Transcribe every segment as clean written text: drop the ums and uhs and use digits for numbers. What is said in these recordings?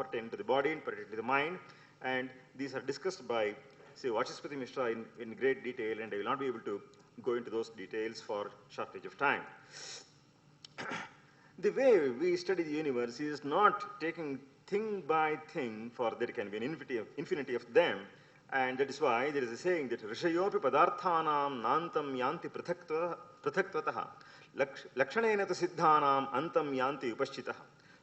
pertaining to the body and pertaining to the mind, and these are discussed by, say, Vachaspati Mishra in great detail, and I will not be able to go into those details for shortage of time. The way we study the universe is not taking thing by thing, for there can be an infinity of them, and that is why there is a saying that Rishayopi padarthanam nantam yanti prathaktvatah lakshanena ta siddhanam antam yanti upaschitah.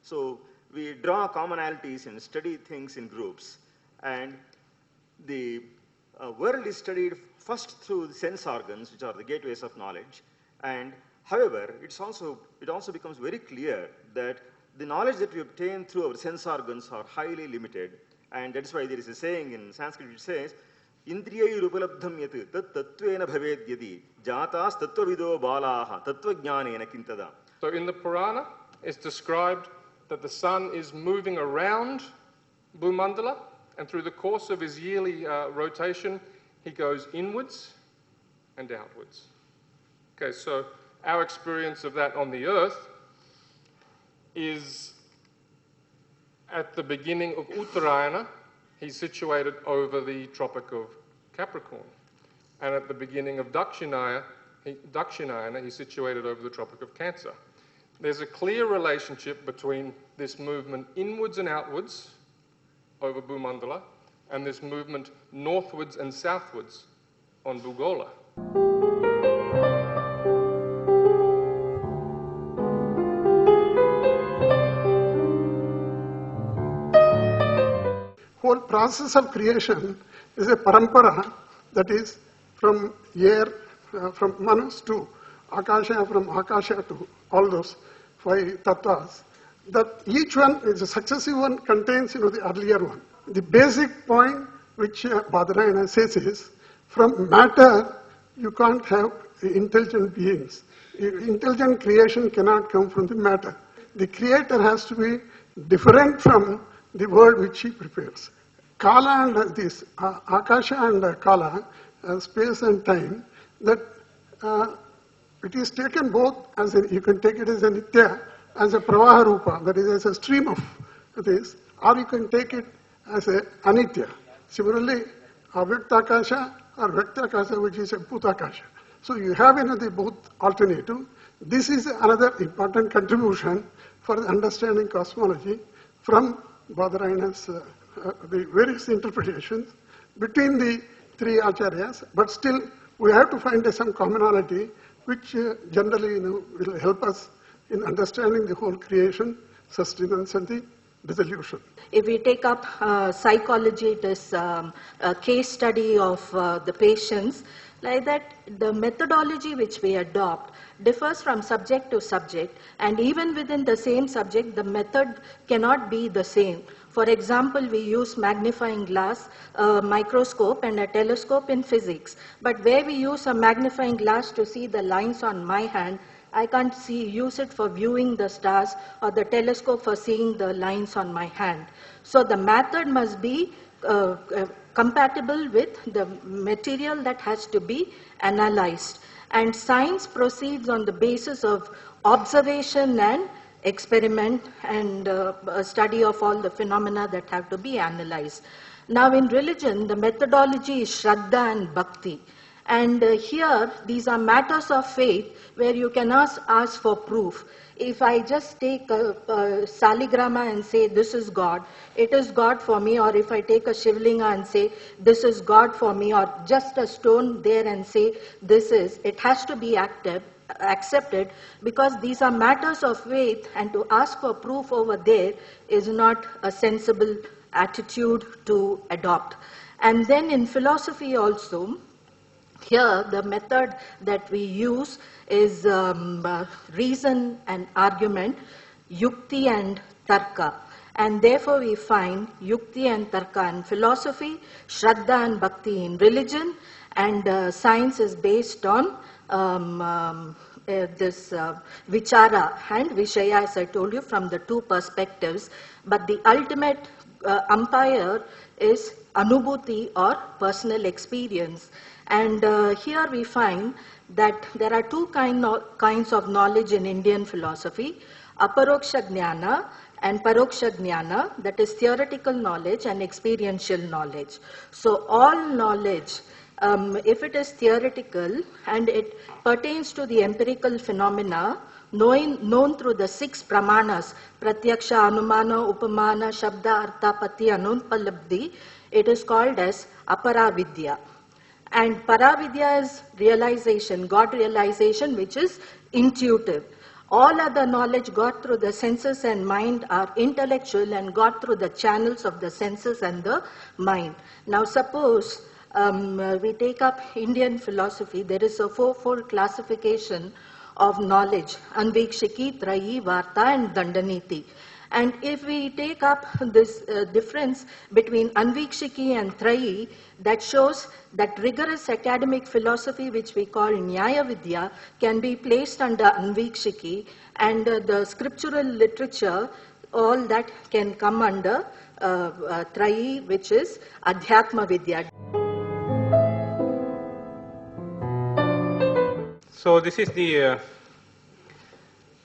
So we draw commonalities and study things in groups, and the world is studied first through the sense organs, which are the gateways of knowledge, and however, it also becomes very clear that the knowledge that we obtain through our sense organs are highly limited, and that is why there is a saying in Sanskrit which says, Indriyai rupalabdham yat tat tattvena bhaved yadi jatas tattvavido balaha tattvajnanena kintada. So in the Purana, it's described that the sun is moving around Bhumandala, and through the course of his yearly rotation, he goes inwards and outwards. Okay, so our experience of that on the Earth is at the beginning of Uttarayana, he's situated over the Tropic of Capricorn. And at the beginning of Dakshinayana, he's situated over the Tropic of Cancer. There's a clear relationship between this movement inwards and outwards over Bhumandala and this movement northwards and southwards on Bhugola. Whole process of creation is a parampara, that is from air, from Manas to Akasha, from Akasha to all those 5 tattvas. That each one is a successive one contains the earlier one. The basic point which Badarayana says is, from matter you can't have intelligent beings. Intelligent creation cannot come from the matter. The creator has to be different from the world which he prepares. Kala and this, Akasha and Kala, space and time, that it is taken both as you can take it as a Nitya, as a Pravaha Rupa, that is as a stream of this, or you can take it as a Anitya. Similarly, Avyakta Akasha or Vyakta Akasha, which is a Bhutakasha. So you have the both alternative. This is another important contribution for understanding cosmology from Badarayana's the various interpretations between the 3 acharyas, but still we have to find some commonality which generally will help us in understanding the whole creation, sustenance and the dissolution. If we take up psychology, it is a case study of the patients, like that the methodology which we adopt differs from subject to subject, and even within the same subject the method cannot be the same. For example, we use magnifying glass, a microscope and a telescope in physics, but where we use a magnifying glass to see the lines on my hand, I can't use it for viewing the stars, or the telescope for seeing the lines on my hand. So the method must be compatible with the material that has to be analyzed. And science proceeds on the basis of observation and experiment and a study of all the phenomena that have to be analyzed. Now in religion, the methodology is Shraddha and Bhakti. And here, these are matters of faith where you cannot ask for proof. If I just take a Saligrama and say, this is God, it is God for me, or if I take a Shivlinga and say, this is God for me, or just a stone there and say, this is, it has to be accepted, because these are matters of faith, and to ask for proof over there is not a sensible attitude to adopt. And then in philosophy also, here the method that we use is reason and argument, yukti and tarka. And therefore we find yukti and tarka in philosophy, shraddha and bhakti in religion, and science is based on this vichara and vishaya, as I told you, from the 2 perspectives. But the ultimate umpire is anubhuti, or personal experience. And here we find that there are 2 kinds of knowledge in Indian philosophy, aparoksha jnana and Paroksha Jnana, that is theoretical knowledge and experiential knowledge. So all knowledge, if it is theoretical and it pertains to the empirical phenomena, known through the 6 pramanas, pratyaksha, anumana, upamana, shabda, artha, pati, anupalabdhi, it is called as aparavidya. And paravidya is realization, God realization, which is intuitive. All other knowledge got through the senses and mind are intellectual and got through the channels of the senses and the mind. Now suppose we take up Indian philosophy, there is a 4-fold classification of knowledge, Anvikshiki, Trayi, Varta and Dandaniti. And if we take up this difference between Anvikshiki and Trayi, that shows that rigorous academic philosophy, which we call Nyaya Vidya, can be placed under Anvikshiki, and the scriptural literature, all that can come under Trayi, which is Adhyatma Vidya. So this is the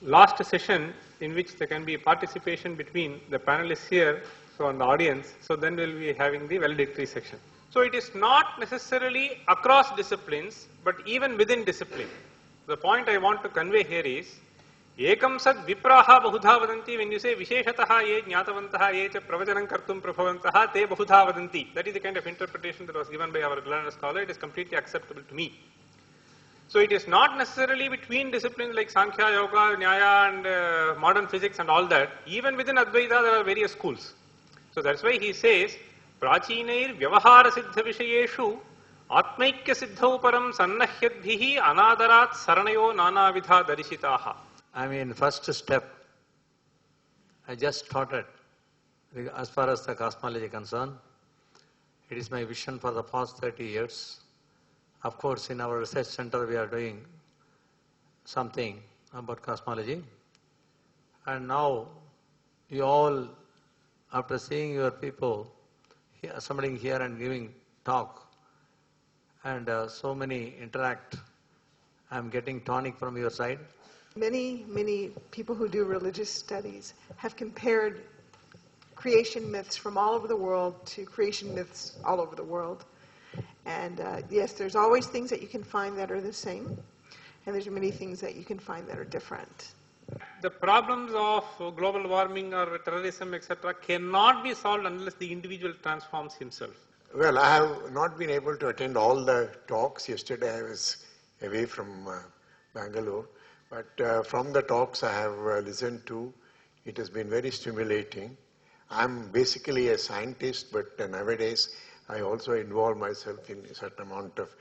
last session in which there can be participation between the panelists here, so and the audience. So then we'll be having the valedictory section. So it is not necessarily across disciplines, but even within discipline. The point I want to convey here is, ekam sad vipraha bahudha vadanti. When you say visheshataha ye jnatavantaha ye cha pravajanam kartum prabhavantaha te bahudha vadanti, that is the kind of interpretation that was given by our learned scholar. It is completely acceptable to me. So it is not necessarily between disciplines like Sankhya, Yoga, Nyaya and modern physics and all that. Even within Advaita there are various schools. So that's why he says, Prachinair vyavahara siddha vishayeshu atmaikya siddhau param sannahyadbhihi anadarat saranayo nanavidha darishitaha. I mean, first step, I just started. As far as the cosmology is concerned, it is my vision for the past 30 years. Of course, in our research center, we are doing something about cosmology. And now, you all, after seeing your people assembling here and giving talk, and so many interact, I'm getting tonic from your side. Many people who do religious studies have compared creation myths from all over the world to creation myths all over the world. And yes, there's always things that you can find that are the same, and there's many things that you can find that are different. The problems of global warming or terrorism, etc., cannot be solved unless the individual transforms himself. Well, I have not been able to attend all the talks. Yesterday I was away from Bangalore, but from the talks I have listened to, it has been very stimulating. I'm basically a scientist, but nowadays I also involve myself in a certain amount of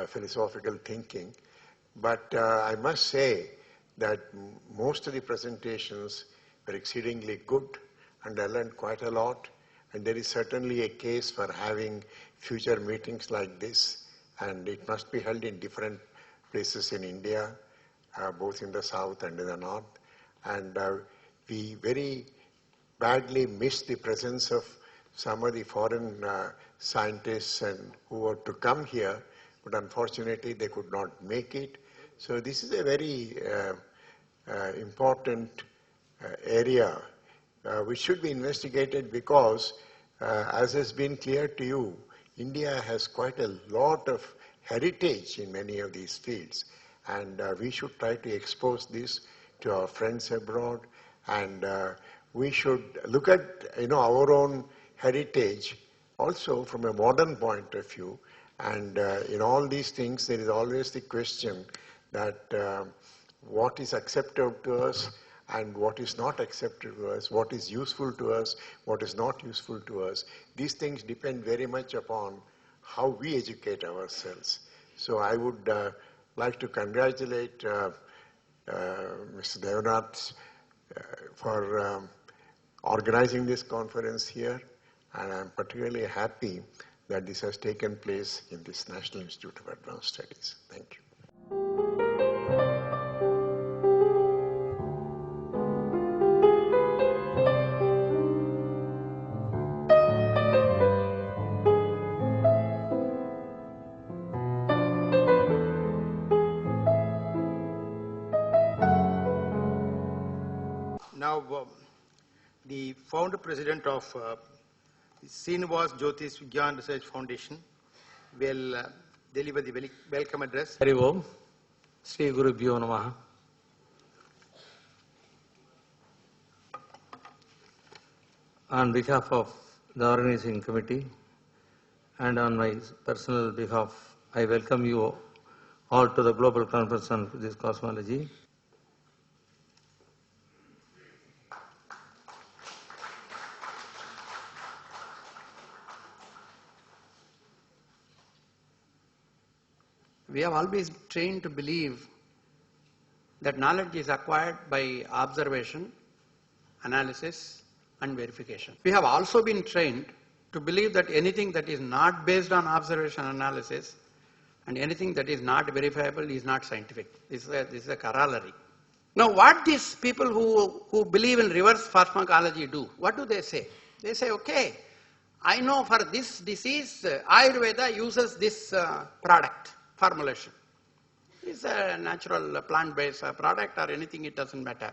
philosophical thinking. But I must say that most of the presentations were exceedingly good, and I learned quite a lot. And there is certainly a case for having future meetings like this, and it must be held in different places in India, both in the south and in the north. And we very badly missed the presence of some of the foreign scientists and who were to come here, but unfortunately they could not make it. So this is a very important area which should be investigated, because as has been clear to you, India has quite a lot of heritage in many of these fields, and we should try to expose this to our friends abroad, and we should look at our own heritage also from a modern point of view. And in all these things there is always the question that what is acceptable to us and what is not acceptable to us, what is useful to us, what is not useful to us. These things depend very much upon how we educate ourselves. So I would like to congratulate Mr. Devnath for organizing this conference here, and I'm particularly happy that this has taken place in this National Institute of Advanced Studies. Thank you. Now, the founder president of Srinivas Jyotish Vigyan Research Foundation, will deliver the welcome address. Hari Om, Sri Guru Bhyo Namaha. On behalf of the organizing committee and on my personal behalf, I welcome you all to the global conference on this cosmology. We have always trained to believe that knowledge is acquired by observation, analysis, and verification. We have also been trained to believe that anything that is not based on observation and analysis and anything that is not verifiable is not scientific. This is a corollary. Now, what these people who believe in reverse pharmacology do, what do they say? They say, okay, I know for this disease, Ayurveda uses this product, formulation. It's a natural plant-based product or anything, it doesn't matter.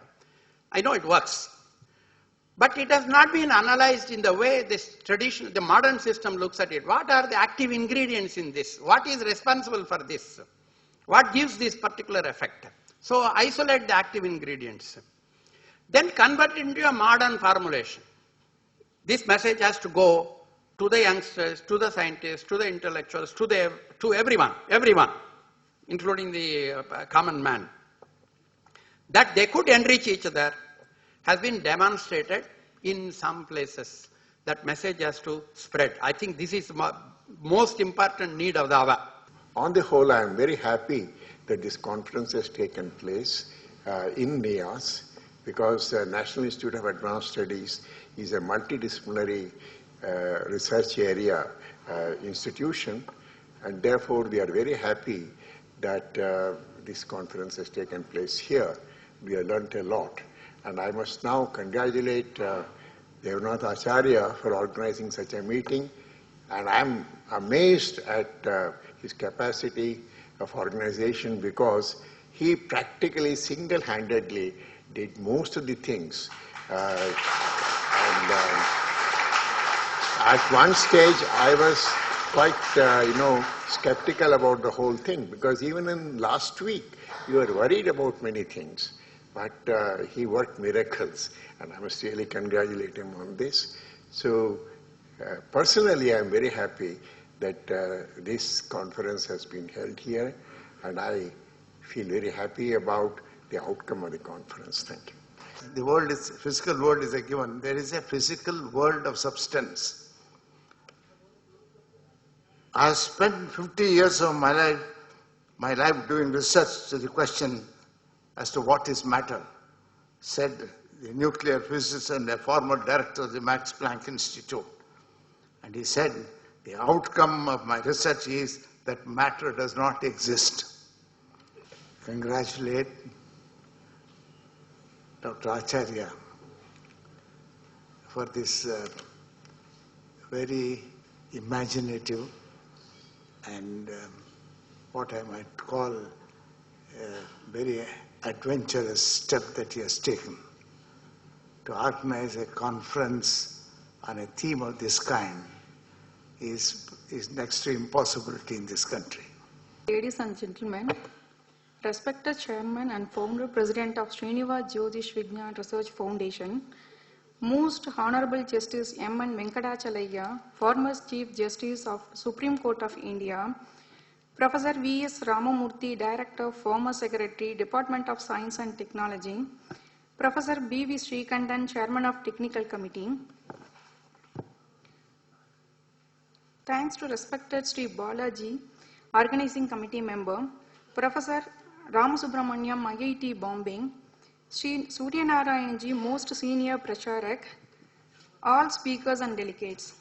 I know it works. But it has not been analyzed in the way this tradition, the modern system looks at it. What are the active ingredients in this? What is responsible for this? What gives this particular effect? So isolate the active ingredients. Then convert it into a modern formulation. This message has to go to the youngsters, to the scientists, to the intellectuals, to everyone, including the common man. That they could enrich each other has been demonstrated in some places. That message has to spread. I think this is the most important need of the hour. On the whole, I am very happy that this conference has taken place in NIAS, because the National Institute of Advanced Studies is a multidisciplinary research area institution, and therefore we are very happy that this conference has taken place here. We have learnt a lot. And I must now congratulate Devnath Acharya for organizing such a meeting. And I am amazed at his capacity of organization, because he practically single-handedly did most of the things. At one stage, I was quite, skeptical about the whole thing, because even in last week, you were worried about many things. But he worked miracles, and I must really congratulate him on this. So personally, I am very happy that this conference has been held here, and I feel very happy about the outcome of the conference. Thank you. The world is, physical world is a given. There is a physical world of substance. I have spent 50 years of my life doing research to the question as to what is matter, said the nuclear physicist and a former director of the Max Planck Institute. And he said, the outcome of my research is that matter does not exist. Congratulate Dr. Acharya for this very imaginative and what I might call a very adventurous step that he has taken to organize a conference on a theme of this kind is next to impossibility in this country. Ladies and gentlemen, respected Chairman and Founder President of Srinivas Jyotish Vigyan Research Foundation, Most Honorable Justice M.N. Venkatachalaya, former Chief Justice of Supreme Court of India, Professor V.S. Ramamurthy, Director, former Secretary, Department of Science and Technology, Professor B.V. Srikandan, Chairman of Technical Committee. Thanks to respected Sri Balaji, Organizing Committee Member, Professor Ramasubramaniam, IIT Bombay, Sri Suryanarayanji, Most Senior Pracharak, all speakers and delegates.